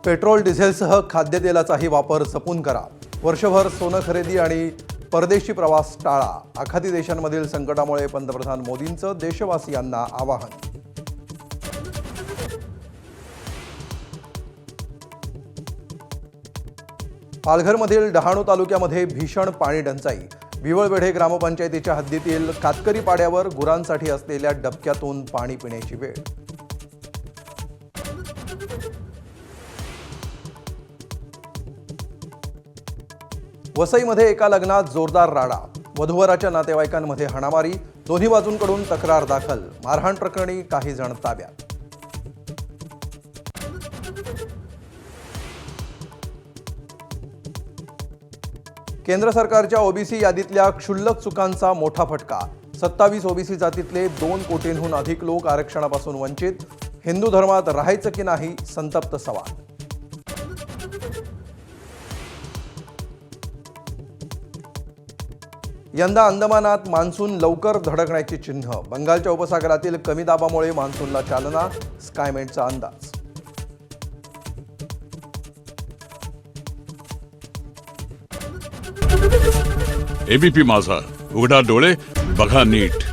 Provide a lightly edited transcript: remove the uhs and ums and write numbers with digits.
Petrol डिझेलसह खाद्यतेलाचाही वापर जपून करा। वर्षभर सोनं खरेदी आणि परदेशी प्रवास टाळा। आखाती देशांमधील संकटामुळे पंतप्रधान मोदींचं देशवासियांना आवाहन। पालघरमधील डहाणू तालुक्यामध्ये भीषण पाणी टंचाई। विवळवेढे ग्रामपंचायतीच्या हद्दीतील कातकरी पाड्यावर गुरांसाठी असलेल्या डबक्यातून पाणी पिण्याची वेळ। वसईमध्ये एका लग्नात जोरदार राडा। वधूवराच्या नातेवाईकांमध्ये हाणामारी। दोन्ही बाजूंकडून तक्रार दाखल। मारहाण प्रकरणी काही जण ताब्यात। केंद्र सरकारच्या ओबीसी यादीतल्या क्षुल्लक चुकांचा मोठा फटका। 27 ओबीसी जातीतले 2 कोटींहून अधिक लोक आरक्षणापासून वंचित। हिंदू धर्मात राहायचं की नाही, संतप्त सवाल। यंदा अंदमानात मान्सून लवकर धडकण्याची चिन्ह। बंगालच्या उपसागरातील कमी दाबामुळे मान्सूनला चालना। स्कायमेटचा अंदाज। एबीपी माझा, उघडा डोळे बघा नीट।